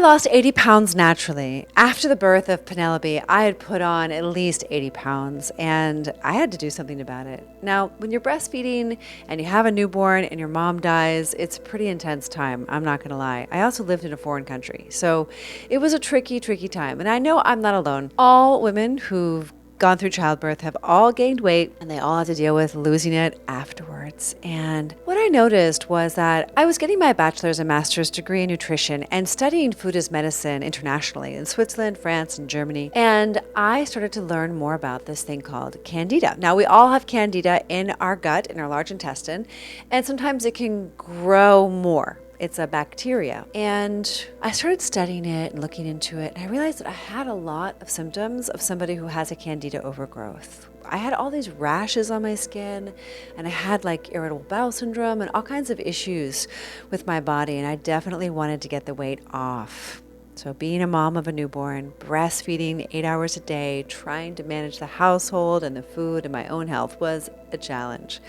I lost 80 pounds naturally. After the birth of Penelope, I had put on at least 80 pounds and I had to do something about it. Now, when you're breastfeeding and you have a newborn and your mom dies, it's a pretty intense time, I'm not gonna lie. I also lived in a foreign country, so it was a tricky time. And I know I'm not alone. All women who've gone through childbirth have all gained weight and they all have to deal with losing it afterwards. And what I noticed was that I was getting my bachelor's and master's degree in nutrition and studying food as medicine internationally in Switzerland, France, and Germany. And I started to learn more about this thing called candida. Now, we all have candida in our gut, in our large intestine, and sometimes it can grow more. It's a bacteria. And I started studying it and looking into it, and I realized that I had a lot of symptoms of somebody who has a candida overgrowth. I had all these rashes on my skin, and I had like irritable bowel syndrome and all kinds of issues with my body, and I definitely wanted to get the weight off. So being a mom of a newborn, breastfeeding 8 hours a day, trying to manage the household and the food and my own health was a challenge.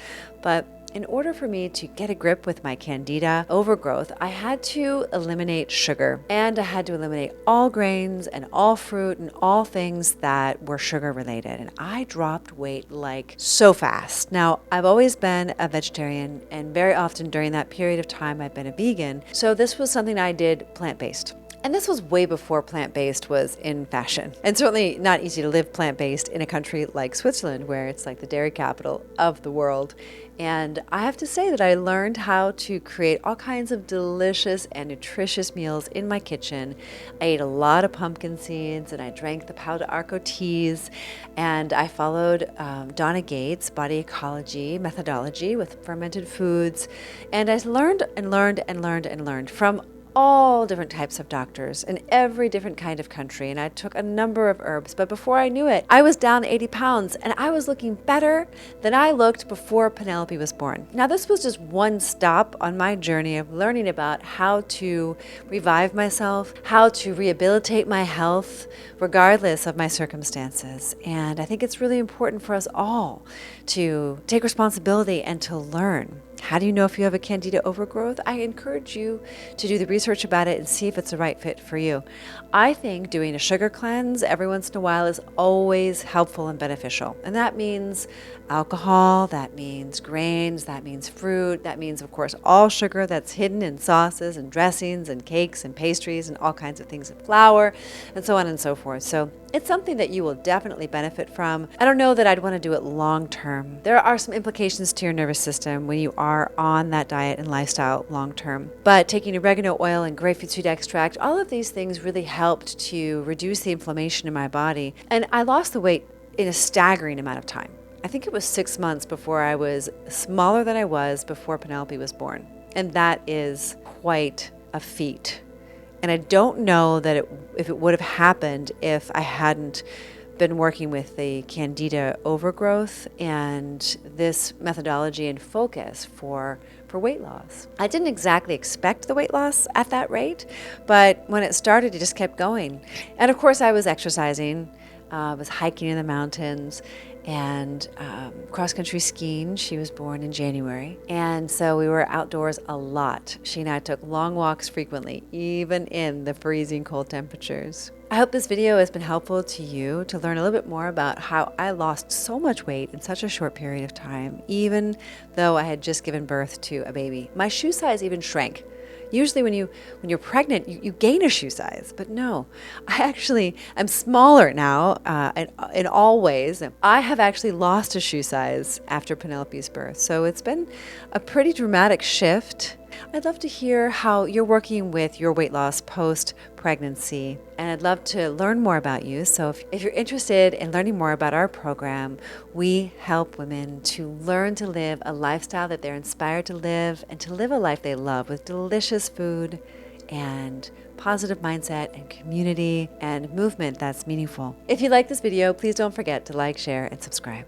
But in order for me to get a grip with my candida overgrowth, I had to eliminate sugar, and I had to eliminate all grains and all fruit and all things that were sugar related. And I dropped weight like so fast. Now, I've always been a vegetarian, and very often during that period of time I've been a vegan. So this was something I did plant-based. And this was way before plant-based was in fashion. And certainly not easy to live plant-based in a country like Switzerland, where it's like the dairy capital of the world. And I have to say that I learned how to create all kinds of delicious and nutritious meals in my kitchen. I ate a lot of pumpkin seeds, and I drank the Pau d'Arco teas, and I followed Donna Gates' body ecology methodology with fermented foods. And I learned from all different types of doctors in every different kind of country, and I took a number of herbs, but before I knew it, I was down 80 pounds and I was looking better than I looked before Penelope was born. Now, this was just one stop on my journey of learning about how to revive myself, how to rehabilitate my health regardless of my circumstances. And I think it's really important for us all to take responsibility and to learn. How do you know if you have a candida overgrowth? I encourage you to do the research about it and see if it's the right fit for you. I think doing a sugar cleanse every once in a while is always helpful and beneficial. And that means alcohol, that means grains, that means fruit, that means, of course, all sugar that's hidden in sauces and dressings and cakes and pastries and all kinds of things, and flour, and so on and so forth. So it's something that you will definitely benefit from. I don't know that I'd want to do it long term. There are some implications to your nervous system when you are on that diet and lifestyle long term. But taking oregano oil and grapefruit seed extract, all of these things really helped to reduce the inflammation in my body. And I lost the weight in a staggering amount of time. I think it was 6 months before I was smaller than I was before Penelope was born. And that is quite a feat. And I don't know that if it would have happened if I hadn't been working with the candida overgrowth and this methodology and focus for weight loss. I didn't exactly expect the weight loss at that rate, but when it started, it just kept going. And of course, I was exercising, was hiking in the mountains, and cross-country skiing. She was born in January, and so we were outdoors a lot. She and I took long walks frequently, even in the freezing cold temperatures. I hope this video has been helpful to you to learn a little bit more about how I lost so much weight in such a short period of time, even though I had just given birth to a baby. My shoe size even shrank. Usually when you're pregnant, you gain a shoe size, but no, I'm smaller now in all ways. I have actually lost a shoe size after Penelope's birth, so it's been a pretty dramatic shift. I'd love to hear how you're working with your weight loss post-pregnancy, and I'd love to learn more about you. So if you're interested in learning more about our program, we help women to learn to live a lifestyle that they're inspired to live and to live a life they love with delicious food and positive mindset and community and movement that's meaningful. If you like this video, please don't forget to like, share, and subscribe.